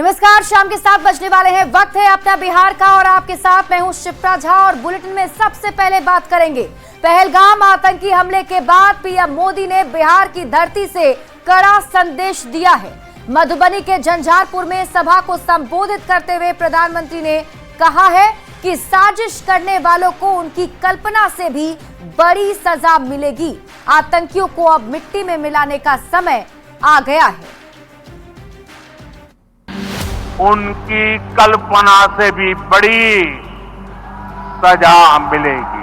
नमस्कार, शाम के 7 बजने वाले हैं। वक्त है अपना बिहार का और आपके साथ मैं हूं शिप्रा झा। और बुलेटिन में सबसे पहले बात करेंगे पहलगाम आतंकी हमले के बाद पीएम मोदी ने बिहार की धरती से कड़ा संदेश दिया है। मधुबनी के झंझारपुर में सभा को संबोधित करते हुए प्रधानमंत्री ने कहा है कि साजिश करने वालों को उनकी कल्पना से भी बड़ी सजा मिलेगी। आतंकियों को अब मिट्टी में मिलाने का समय आ गया है। उनकी कल्पना से भी बड़ी सजा मिलेगी।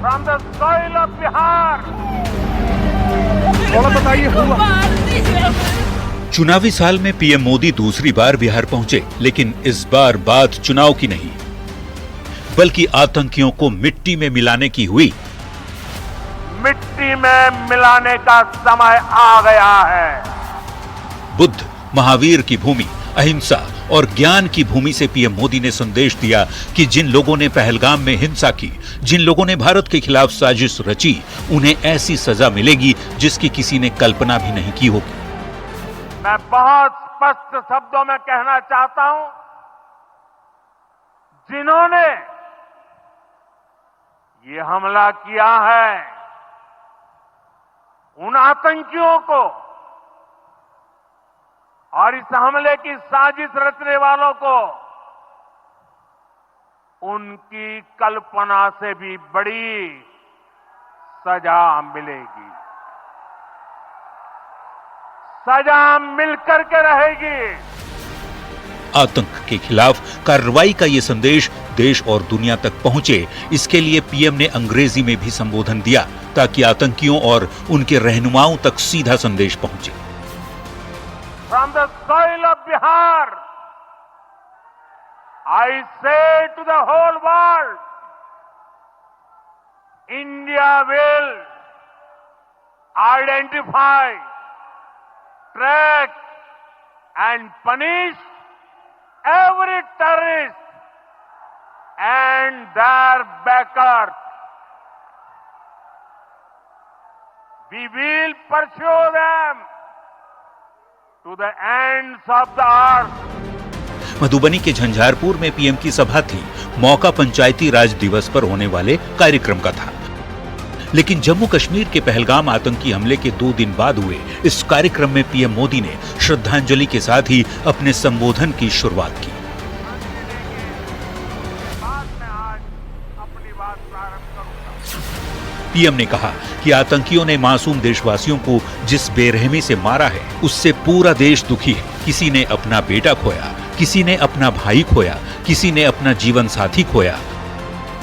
From the soil of Bihar. थोड़ा बताइए। चुनावी साल में पीएम मोदी दूसरी बार बिहार पहुंचे, लेकिन इस बार बात चुनाव की नहीं बल्कि आतंकियों को मिट्टी में मिलाने की हुई। मिट्टी में मिलाने का समय आ गया है। बुद्ध, महावीर की भूमि, अहिंसा और ज्ञान की भूमि से पीएम मोदी ने संदेश दिया कि जिन लोगों ने पहलगाम में हिंसा की, जिन लोगों ने भारत के खिलाफ साजिश रची, उन्हें ऐसी सजा मिलेगी जिसकी किसी ने कल्पना भी नहीं की होगी। मैं बहुत स्पष्ट शब्दों में कहना चाहता हूं, जिन्होंने ये हमला किया है, उन आतंकियों को और इस हमले की साजिश रचने वालों को उनकी कल्पना से भी बड़ी सजा मिलेगी। सजा मिलकर के रहेगी। आतंक के खिलाफ कार्रवाई का ये संदेश देश और दुनिया तक पहुंचे, इसके लिए पीएम ने अंग्रेजी में भी संबोधन दिया ताकि आतंकियों और उनके रहनुमाओं तक सीधा संदेश पहुंचे। From the soil of Bihar, I say to the whole world, India will identify, track and punish every terrorist and their backers. We will pursue them to the ends of the earth. Madhubani के झंझारपुर में PM की सभा थी। मौका पंचायती राज दिवस पर होने वाले कार्यक्रम का था, लेकिन जम्मू कश्मीर के पहलगाम आतंकी हमले के 2 दिन बाद हुए इस कार्यक्रम में पीएम मोदी ने श्रद्धांजलि के साथ ही अपने संबोधन की शुरुआत की। पीएम ने कहा कि आतंकियों ने मासूम देशवासियों को जिस बेरहमी से मारा है, उससे पूरा देश दुखी है। किसी ने अपना बेटा खोया, किसी ने अपना भाई खोया, किसी ने अपना जीवन साथी खोया।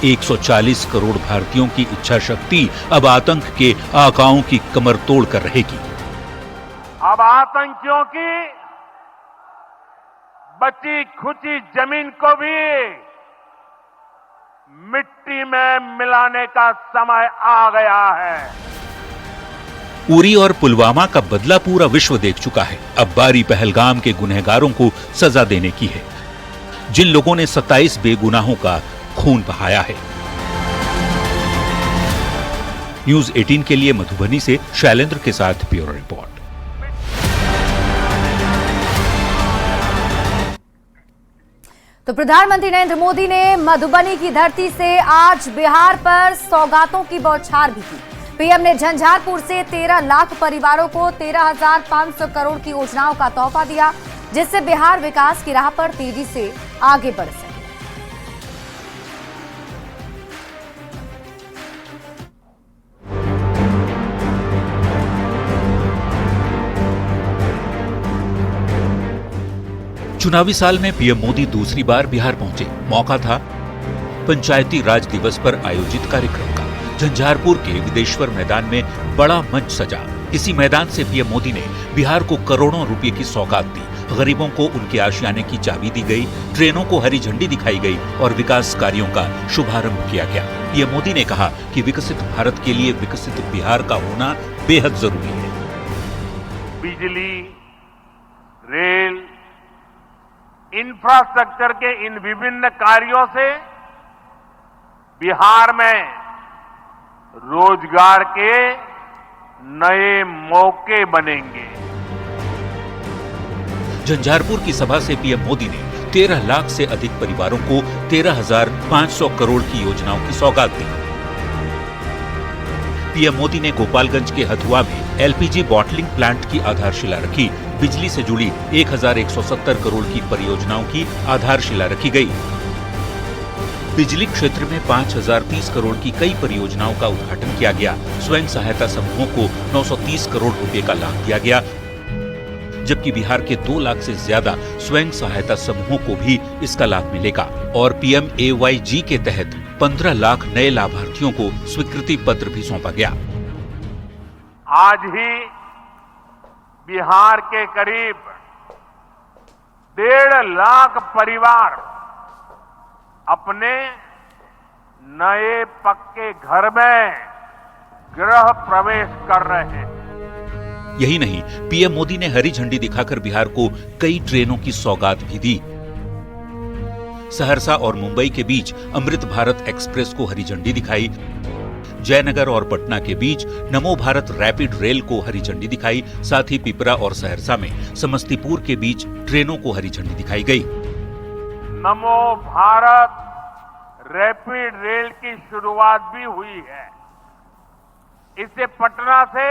140 करोड़ भारतीयों की इच्छा शक्ति अब आतंक के आकाओं की कमर तोड़ कर रहेगी। अब आतंकियों की बची खुची जमीन को भी मिट्टी में मिलाने का समय आ गया है। उरी और पुलवामा का बदला पूरा विश्व देख चुका है। अब बारी पहलगाम के गुनहगारों को सजा देने की है, जिन लोगों ने 27 बेगुनाहों का खून बहाया है। न्यूज़ 18 के लिए मधुबनी से शैलेंद्र के साथ ब्यूरो रिपोर्ट। तो प्रधानमंत्री नरेंद्र मोदी ने मधुबनी की धरती से आज बिहार पर सौगातों की बौछार भी की। पीएम ने झंझारपुर से 13 लाख परिवारों को 13,500 करोड़ की योजनाओं का तोहफा दिया, जिससे बिहार विकास की राह पर तेजी से आगे बढ़ सके। चुनावी साल में पीएम मोदी दूसरी बार बिहार पहुंचे। मौका था पंचायती राज दिवस पर आयोजित कार्यक्रम का। झंझारपुर के विदेश्वर मैदान में बड़ा मंच सजा। इसी मैदान से पीएम मोदी ने बिहार को करोड़ों रुपए की सौगात दी। गरीबों को उनके आशियाने की चाबी दी गई, ट्रेनों को हरी झंडी दिखाई गई और विकास कार्यों का शुभारंभ किया गया। पीएम मोदी ने कहा कि विकसित भारत के लिए विकसित बिहार का होना बेहद जरूरी है। बिजली, रेल, इंफ्रास्ट्रक्चर के इन विभिन्न कार्यों से बिहार में रोजगार के नए मौके बनेंगे। झंझारपुर की सभा से पीएम मोदी ने 13 लाख से अधिक परिवारों को 13,500 करोड़ की योजनाओं की सौगात दी। पीएम मोदी ने गोपालगंज के हथुआ में एलपीजी बॉटलिंग प्लांट की आधारशिला रखी। बिजली से जुड़ी 1,170 करोड़ की परियोजनाओं की आधारशिला रखी गई। बिजली क्षेत्र में 5,030 करोड़ की कई परियोजनाओं का उद्घाटन किया गया। स्वयं सहायता समूहों को 930 करोड़ रुपए का लाभ दिया गया, जबकि बिहार के 2 लाख से ज्यादा स्वयं सहायता समूहों को भी इसका लाभ मिलेगा। और PMAYG के तहत 15 लाख नए लाभार्थियों को स्वीकृति पत्र भी सौंपा गया। आज ही बिहार के करीब 1.5 लाख परिवार अपने नए पक्के घर में गृह प्रवेश कर रहे हैं। यही नहीं, पीएम मोदी ने हरी झंडी दिखाकर बिहार को कई ट्रेनों की सौगात भी दी। सहरसा और मुंबई के बीच अमृत भारत एक्सप्रेस को हरी झंडी दिखाई। जयनगर और पटना के बीच नमो भारत रैपिड रेल को हरी झंडी दिखाई। साथ ही पिपरा और सहरसा में समस्तीपुर के बीच ट्रेनों को हरी झंडी दिखाई गई। नमो भारत रैपिड रेल की शुरुआत भी हुई है। इससे पटना से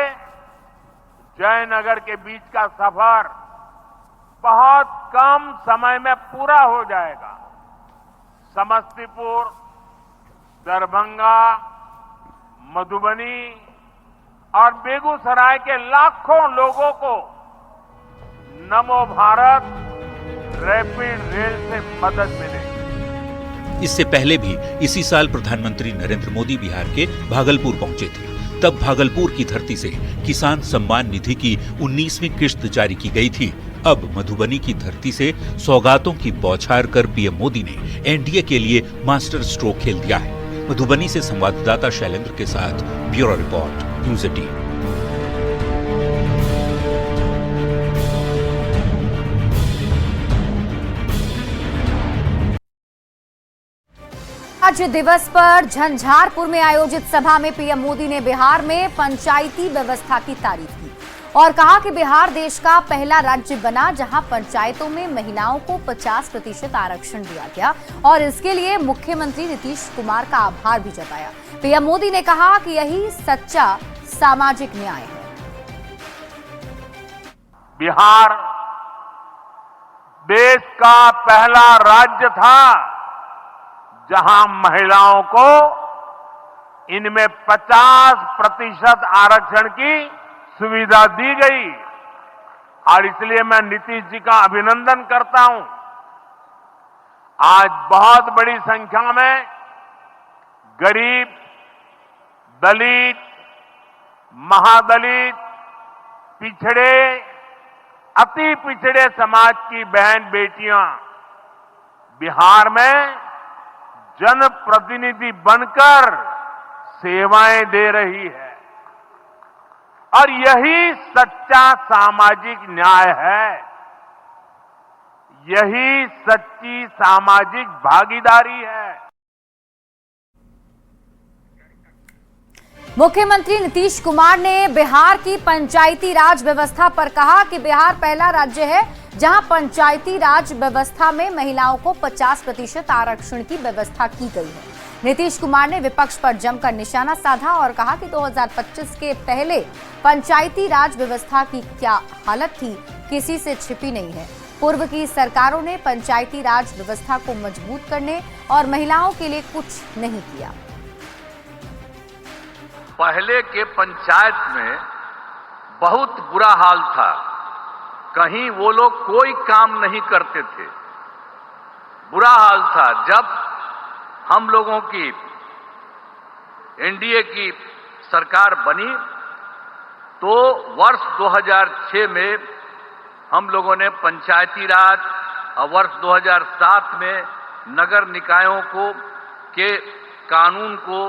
जयनगर के बीच का सफर बहुत कम समय में पूरा हो जाएगा। समस्तीपुर, दरभंगा, मधुबनी और बेगूसराय के लाखों लोगों को नमो भारत रैपिड रेल से मदद मिलेगी। इससे पहले भी इसी साल प्रधानमंत्री नरेंद्र मोदी बिहार के भागलपुर पहुंचे थे। तब भागलपुर की धरती से किसान सम्मान निधि की 19वीं किश्त जारी की गई थी। अब मधुबनी की धरती से सौगातों की बौछार कर पीएम मोदी ने एनडीए के लिए मास्टर स्ट्रोक खेल दिया है। मधुबनी से संवाददाता शैलेंद्र के साथ ब्यूरो रिपोर्ट, न्यूज़ 18। राज्य दिवस पर झंझारपुर में आयोजित सभा में पीएम मोदी ने बिहार में पंचायती व्यवस्था की तारीफ की और कहा कि बिहार देश का पहला राज्य बना जहां पंचायतों में महिलाओं को 50% आरक्षण दिया गया और इसके लिए मुख्यमंत्री नीतीश कुमार का आभार भी जताया। पीएम मोदी ने कहा कि यही सच्चा सामाजिक न्याय है। बिहार देश का पहला राज्य था जहां महिलाओं को इनमें 50% आरक्षण की सुविधा दी गई और इसलिए मैं नीतीश जी का अभिनंदन करता हूं। आज बहुत बड़ी संख्या में गरीब, दलित, महादलित, पिछड़े, अति पिछड़े समाज की बहन बेटियां बिहार में जनप्रतिनिधि बनकर सेवाएं दे रही है और यही सच्चा सामाजिक न्याय है। यही सच्ची सामाजिक भागीदारी है। मुख्यमंत्री नीतीश कुमार ने बिहार की पंचायती राज व्यवस्था पर कहा कि बिहार पहला राज्य है जहां पंचायती राज व्यवस्था में महिलाओं को 50% आरक्षण की व्यवस्था की गई है। नीतीश कुमार ने विपक्ष पर जमकर निशाना साधा और कहा कि 2025 के पहले पंचायती राज व्यवस्था की क्या हालत थी, किसी से छिपी नहीं है। पूर्व की सरकारों ने पंचायती राज व्यवस्था को मजबूत करने और महिलाओं के लिए कुछ नहीं किया। पहले के पंचायत में बहुत बुरा हाल था। कहीं वो लोग कोई काम नहीं करते थे, बुरा हाल था। जब हम लोगों की एनडीए की सरकार बनी तो वर्ष 2006 में हम लोगों ने पंचायती राज और वर्ष 2007 में नगर निकायों को के कानून को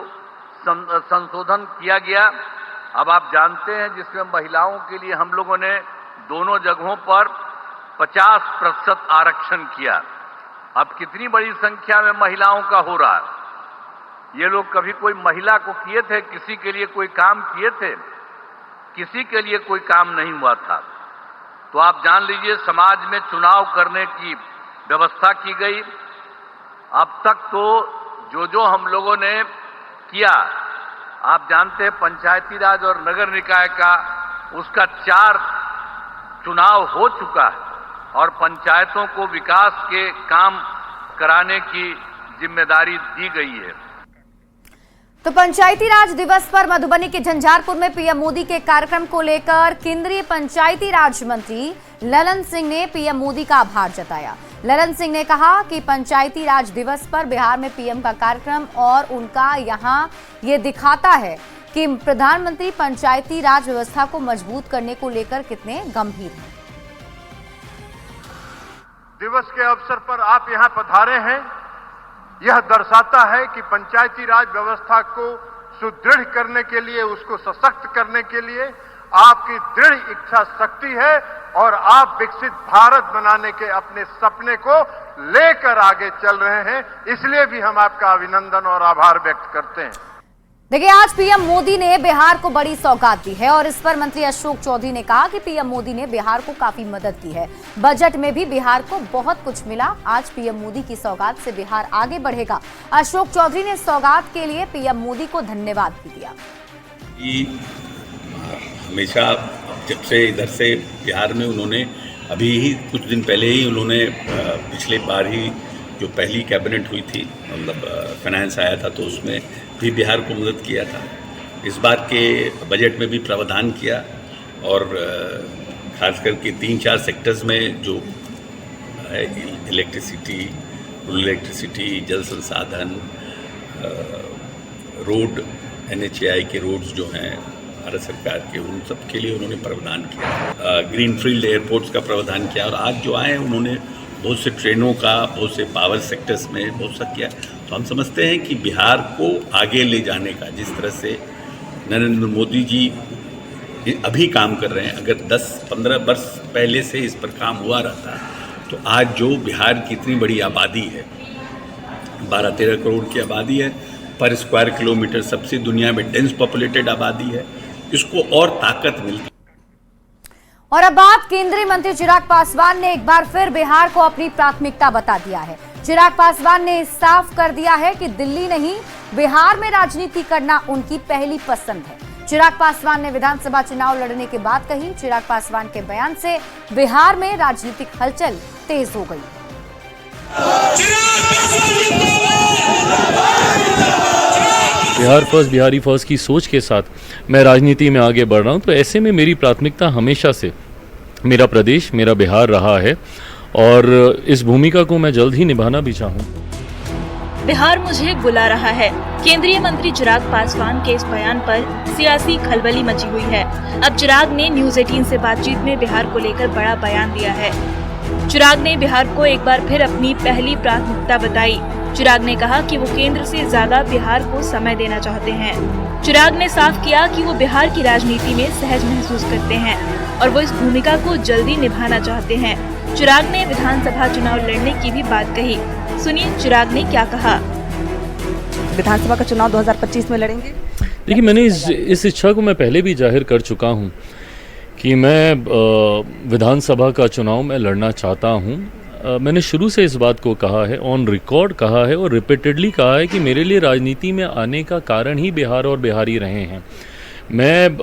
संशोधन किया गया। अब आप जानते हैं जिसमें महिलाओं के लिए हम लोगों ने दोनों जगहों पर 50% आरक्षण किया। अब कितनी बड़ी संख्या में महिलाओं का हो रहा है। ये लोग कभी कोई महिला को किए थे, किसी के लिए कोई काम किए थे? किसी के लिए कोई काम नहीं हुआ था। तो आप जान लीजिए समाज में चुनाव करने की व्यवस्था की गई। अब तक तो जो हम लोगों ने किया, आप जानते हैं पंचायती राज और नगर निकाय का उसका 4 चुनाव हो चुका है और पंचायतों को विकास के काम कराने की जिम्मेदारी दी गई है। तो पंचायती राज दिवस पर मधुबनी के झंझारपुर में पीएम मोदी के कार्यक्रम को लेकर केंद्रीय पंचायती राज मंत्री ललन सिंह ने पीएम मोदी का आभार जताया। ललन सिंह ने कहा कि पंचायती राज दिवस पर बिहार में पीएम का कार्यक्रम और उनका यहां ये दिखाता है कि प्रधानमंत्री पंचायती राज व्यवस्था को मजबूत करने को लेकर कितने गंभीर हैं। दिवस के अवसर पर आप यहां पधारे हैं, यह दर्शाता है कि पंचायती राज व्यवस्था को सुदृढ़ करने के लिए, उसको सशक्त करने के लिए आपकी दृढ़ इच्छा शक्ति है और आप विकसित भारत बनाने के अपने सपने को लेकर आगे चल रहे हैं। इसलिए भी हम आपका अभिनंदन और आभार व्यक्त करते हैं। देखिए, आज पीएम मोदी ने बिहार को बड़ी सौगात दी है और इस पर मंत्री अशोक चौधरी ने कहा कि पीएम मोदी ने बिहार को काफी मदद की है। बजट में भी बिहार को बहुत कुछ मिला। आज पीएम मोदी की सौगात से बिहार आगे बढ़ेगा। अशोक चौधरी ने सौगात के लिए पीएम मोदी को धन्यवाद भी दिया। हमेशा जब से इधर से बिहार में उन्होंने अभी ही कुछ दिन पहले ही उन्होंने पिछले बार ही जो पहली कैबिनेट हुई थी, मतलब फाइनेंस आया था, तो उसमें भी बिहार को मदद किया था। इस बार के बजट में भी प्रावधान किया और खास करके 3-4 सेक्टर्स में जो है इलेक्ट्रिसिटी, रूरल इलेक्ट्रिसिटी, जल संसाधन, रोड, NHAI के रोड्स जो हैं भारत सरकार के, उन सब के लिए उन्होंने प्रावधान किया। ग्रीनफील्ड एयरपोर्ट्स का प्रावधान किया और आज जो आए हैं उन्होंने बहुत से ट्रेनों का, बहुत से पावर सेक्टर्स में बहुत सा किया। तो हम समझते हैं कि बिहार को आगे ले जाने का जिस तरह से नरेंद्र मोदी जी अभी काम कर रहे हैं, अगर 10-15 वर्ष पहले से इस पर काम हुआ रहता तो आज जो बिहार की इतनी बड़ी आबादी है, 12-13 करोड़ की आबादी है, पर स्क्वायर किलोमीटर सबसे दुनिया में डेंस पॉपुलेटेड आबादी है, इसको और ताकत मिलती। और अब बात केंद्रीय मंत्री चिराग पासवान ने एक बार फिर बिहार को अपनी प्राथमिकता बता दिया है। चिराग पासवान ने साफ कर दिया है कि दिल्ली नहीं, बिहार में राजनीति करना उनकी पहली पसंद है। चिराग पासवान ने विधानसभा चुनाव लड़ने की बात कही। चिराग पासवान के बयान से बिहार में राजनीतिक हलचल तेज हो गई। बिहार फर्स्ट, बिहारी फर्स्ट की सोच के साथ मैं राजनीति में आगे बढ़ रहा हूं, तो ऐसे में मेरी प्राथमिकता हमेशा से मेरा प्रदेश, मेरा बिहार रहा है और इस भूमिका को मैं जल्द ही निभाना भी चाहूँ। बिहार मुझे बुला रहा है। केंद्रीय मंत्री चिराग पासवान के इस बयान पर सियासी खलबली मची हुई है। अब चिराग ने न्यूज़ 18 से बातचीत में बिहार को लेकर बड़ा बयान दिया है। चिराग ने बिहार को एक बार फिर अपनी पहली प्राथमिकता बताई। चिराग ने कहा कि वो केंद्र से ज्यादा बिहार को समय देना चाहते हैं। चिराग ने साफ किया कि वो बिहार की राजनीति में सहज महसूस करते हैं और वो इस भूमिका को जल्दी निभाना चाहते हैं। चिराग ने विधानसभा चुनाव लड़ने की भी बात कही। सुनिए चिराग ने क्या कहा। विधानसभा का चुनाव 2025 में लड़ेंगे? देखिए, मैंने इस इच्छा को मैं पहले भी जाहिर कर चुका हूँ कि मैं विधानसभा का चुनाव मैं लड़ना चाहता हूँ। मैंने शुरू से इस बात को कहा है, ऑन रिकॉर्ड कहा है और रिपीटेडली कहा है कि मेरे लिए राजनीति में आने का कारण ही बिहार और बिहारी रहे हैं। मैं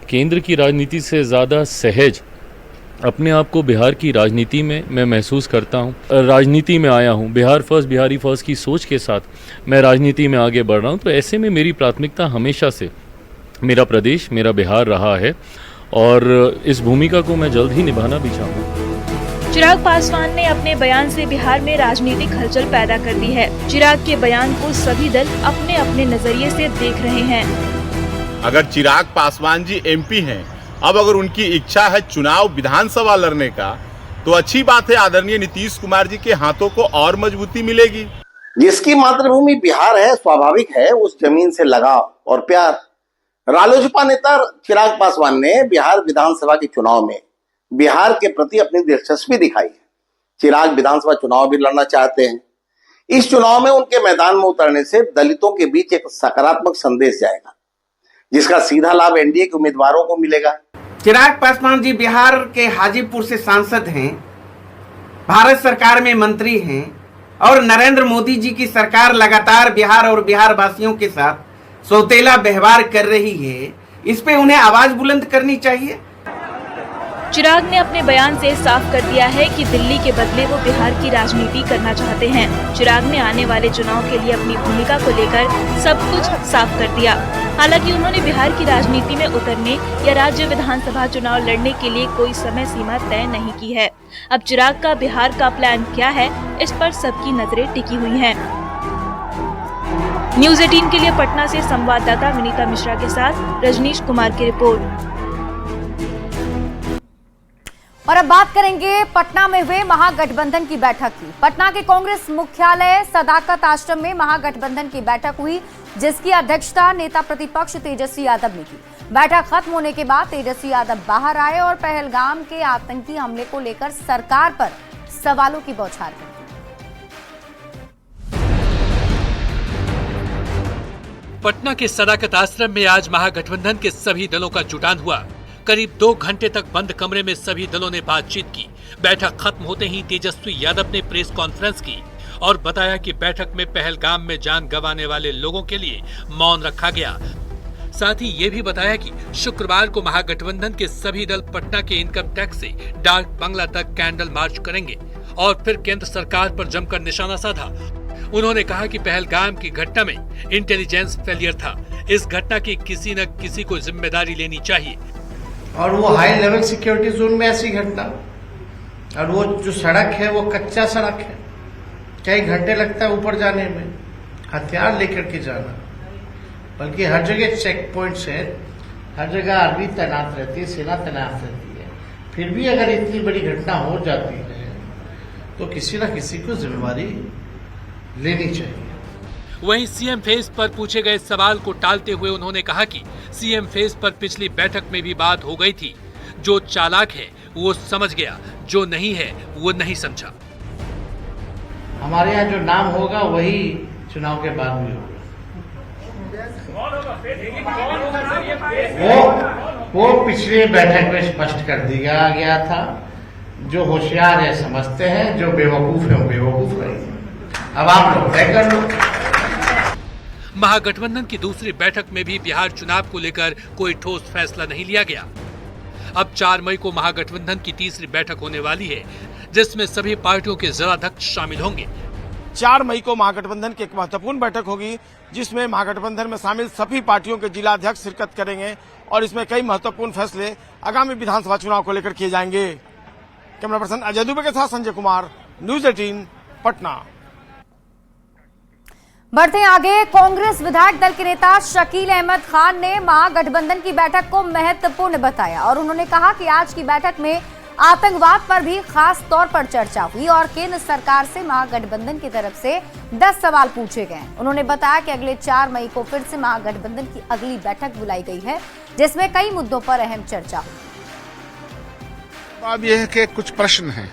केंद्र की राजनीति से ज़्यादा सहज अपने आप को बिहार की राजनीति में मैं महसूस करता हूँ। राजनीति में आया हूँ, बिहार फर्स्ट, बिहारी फर्स्ट की सोच के साथ मैं राजनीति में आगे बढ़ रहा हूँ, तो ऐसे में मेरी प्राथमिकता हमेशा से मेरा प्रदेश, मेरा बिहार रहा है और इस भूमिका को मैं जल्द ही निभाना भी चाहूँ। चिराग पासवान ने अपने बयान से बिहार में राजनीतिक हलचल पैदा कर दी है। चिराग के बयान को सभी दल अपने अपने नजरिए से देख रहे हैं। अगर चिराग पासवान जी MP हैं, अब अगर उनकी इच्छा है चुनाव विधानसभा लड़ने का, तो अच्छी बात है, आदरणीय नीतीश कुमार जी के हाथों को और मजबूती मिलेगी। जिसकी मातृभूमि बिहार है, स्वाभाविक है उस जमीन से लगाव और प्यार। रालोसपा नेता चिराग पासवान ने बिहार विधानसभा के चुनाव में बिहार के प्रति अपनी दिलचस्पी दिखाई है। चिराग विधानसभा चुनाव भी लड़ना चाहते हैं। इस चुनाव में उनके मैदान में उतरने से दलितों के बीच एक सकारात्मक संदेश जाएगा, जिसका सीधा लाभ NDA के उम्मीदवारों को मिलेगा। चिराग पासवान जी बिहार के हाजीपुर से सांसद हैं, भारत सरकार में मंत्री हैं और नरेंद्र मोदी जी की सरकार लगातार बिहार और बिहार वासियों के साथ सौतेला व्यवहार कर रही है। इस पे उन्हें आवाज बुलंद करनी चाहिए। चिराग ने अपने बयान से साफ कर दिया है कि दिल्ली के बदले वो बिहार की राजनीति करना चाहते हैं। चिराग ने आने वाले चुनाव के लिए अपनी भूमिका को लेकर सब कुछ साफ कर दिया। हालांकि उन्होंने बिहार की राजनीति में उतरने या राज्य विधानसभा चुनाव लड़ने के लिए कोई समय सीमा तय नहीं की है। अब चिराग का बिहार का प्लान क्या है, इस पर सबकी नजरें टिकी हुई हैं। न्यूज़ 18 के लिए पटना से संवाददाता विनीता मिश्रा के साथ रजनीश कुमार की रिपोर्ट। और अब बात करेंगे पटना में हुए महागठबंधन की बैठक की। पटना के कांग्रेस मुख्यालय सदाकत आश्रम में महागठबंधन की बैठक हुई, जिसकी अध्यक्षता नेता प्रतिपक्ष तेजस्वी यादव ने की। बैठक खत्म होने के बाद तेजस्वी यादव बाहर आए और पहलगाम के आतंकी हमले को लेकर सरकार पर सवालों की बौछार की। पटना के सदाकत आश्रम में आज महागठबंधन के सभी दलों का जुटान हुआ। करीब 2 घंटे तक बंद कमरे में सभी दलों ने बातचीत की। बैठक खत्म होते ही तेजस्वी यादव ने प्रेस कॉन्फ्रेंस की और बताया कि बैठक में पहलगाम में जान गंवाने वाले लोगों के लिए मौन रखा गया। साथ ही ये भी बताया कि शुक्रवार को महागठबंधन के सभी दल पटना के इनकम टैक्स से डाक बंगला तक कैंडल मार्च करेंगे और फिर केंद्र सरकार पर जमकर निशाना साधा। उन्होंने कहा कि पहलगाम की घटना में इंटेलिजेंस फेलियर था। इस घटना की किसी न किसी को जिम्मेदारी लेनी चाहिए। और वो हाई लेवल सिक्योरिटी जोन में ऐसी घटना, और वो जो सड़क है वो कच्चा सड़क है, कई घंटे लगता है ऊपर जाने में, हथियार लेकर के जाना, बल्कि हर जगह चेक पॉइंट्स है, हर जगह आर्मी तैनात रहती है, सेना तैनात रहती है। फिर भी अगर इतनी बड़ी घटना हो जाती है तो किसी न किसी को जिम्मेवारी लेनी चाहिए। वहीं सीएम फेस पर पूछे गए सवाल को टालते हुए उन्होंने कहा कि सीएम फेस पर पिछली बैठक में भी बात हो गई थी। जो चालाक है वो समझ गया, जो नहीं है वो नहीं समझा। हमारे यहाँ जो नाम होगा वही चुनाव के बाद भी होगा। वो पिछली बैठक में स्पष्ट कर दिया गया था। जो होशियार है समझते हैं, जो बेवकूफ है वो बेवकूफ रहेंगे। अब आप लोग तय कर लो। महागठबंधन की दूसरी बैठक में भी बिहार चुनाव को लेकर कोई ठोस फैसला नहीं लिया गया। अब 4 मई को महागठबंधन की तीसरी बैठक होने वाली है, जिसमें सभी पार्टियों के जिलाध्यक्ष शामिल होंगे। 4 मई को महागठबंधन की एक महत्वपूर्ण बैठक होगी, जिसमें महागठबंधन में शामिल सभी पार्टियों के जिलाध्यक्ष शिरकत करेंगे और इसमें कई महत्वपूर्ण फैसले आगामी विधानसभा चुनाव को लेकर किए जाएंगे। कैमरा पर्सन अजय दुबे के साथ संजय कुमार, न्यूज़ 18 पटना। बढ़ते हैं आगे। कांग्रेस विधायक दल के नेता शकील अहमद खान ने महागठबंधन की बैठक को महत्वपूर्ण बताया और उन्होंने कहा कि आज की बैठक में आतंकवाद पर भी खास तौर पर चर्चा हुई और केंद्र सरकार से महागठबंधन की तरफ से 10 सवाल पूछे गए। उन्होंने बताया कि अगले 4 मई को फिर से महागठबंधन की अगली बैठक बुलाई गई है, जिसमें कई मुद्दों पर अहम चर्चा हुई। अब यह कि कुछ प्रश्न हैं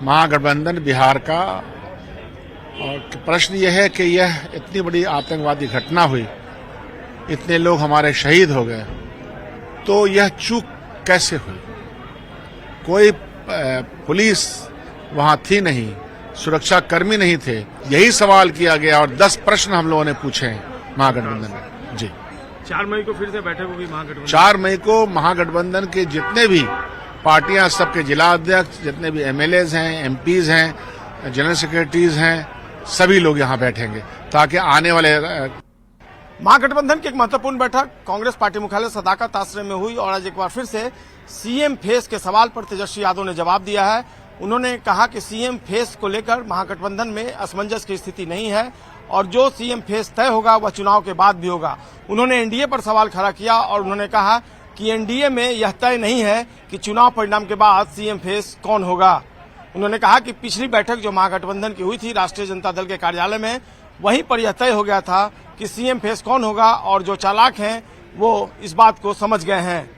महागठबंधन बिहार का, और प्रश्न यह है कि यह इतनी बड़ी आतंकवादी घटना हुई, इतने लोग हमारे शहीद हो गए, तो यह चूक कैसे हुई? कोई पुलिस वहां थी नहीं, सुरक्षा कर्मी नहीं थे। यही सवाल किया गया और 10 प्रश्न हम लोगों ने पूछे हैं महागठबंधन में। जी 4 मई को फिर से बैठक होगी महागठबंधन। 4 मई को महागठबंधन के जितने भी पार्टियां, सबके जिला अध्यक्ष, जितने भी एमएलएज हैं, एमपीज हैं, जनरल सेक्रेटरीज हैं, सभी लोग यहाँ बैठेंगे ताकि आने वाले महागठबंधन की एक महत्वपूर्ण बैठक कांग्रेस पार्टी मुख्यालय सदाकत आश्रम में हुई और आज एक बार फिर से सीएम फेस के सवाल पर तेजस्वी यादव ने जवाब दिया है। उन्होंने कहा कि सीएम फेस को लेकर महागठबंधन में असमंजस की स्थिति नहीं है और जो सीएम फेस तय होगा वह चुनाव के बाद भी होगा। उन्होंने एनडीए पर सवाल खड़ा किया और उन्होंने कहा कि एनडीए में यह तय नहीं है कि चुनाव परिणाम के बाद सीएम फेस कौन होगा। उन्होंने कहा कि पिछली बैठक जो महागठबंधन की हुई थी राष्ट्रीय जनता दल के कार्यालय में, वहीं पर यह तय हो गया था कि सीएम फेस कौन होगा और जो चालाक हैं वो इस बात को समझ गए हैं।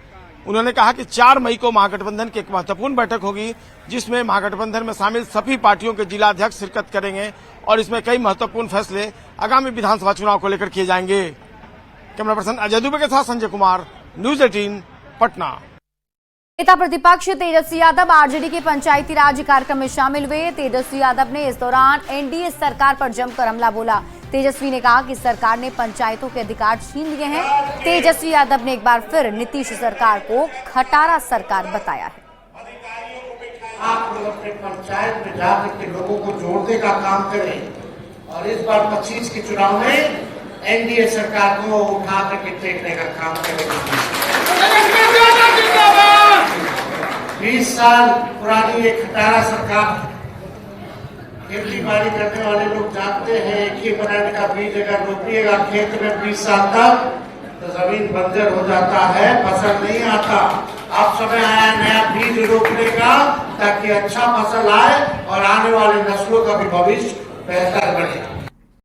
उन्होंने कहा कि 4 मई को महागठबंधन की एक महत्वपूर्ण बैठक होगी, जिसमें महागठबंधन में शामिल सभी पार्टियों के जिलाध्यक्ष शिरकत करेंगे और इसमें कई महत्वपूर्ण फैसले आगामी विधानसभा चुनाव को लेकर किए जाएंगे। कैमरा पर्सन अजय दुबे के साथ संजय कुमार, न्यूज़ 18 पटना। नेता प्रतिपक्ष तेजस्वी यादव आरजेडी के पंचायती राज कार्यक्रम में शामिल हुए। तेजस्वी यादव ने इस दौरान एनडीए सरकार पर जमकर हमला बोला। तेजस्वी ने कहा कि सरकार ने पंचायतों के अधिकार छीन लिए हैं। तेजस्वी यादव ने एक बार फिर नीतीश सरकार को खटारा सरकार बताया है। आप लोग अपने पंचायत में जाकर के लोगों को जोड़ने का काम करें और इस बार 25 के चुनाव में एनडीए सरकार को उठा करके फेंकने का काम करें। 20 साल पुरानी एक खटारा सरकार, खेती बाड़ी करने वाले लोग जानते हैं एक ही बनाने का बीज अगर रोपिएगा खेत में 20 साल तक तो जमीन बंजर हो जाता है, फसल नहीं आता। अब समय आया नया बीज रोपने का ताकि अच्छा फसल आए और आने वाले नस्लों का भी भविष्य बेहतर बने।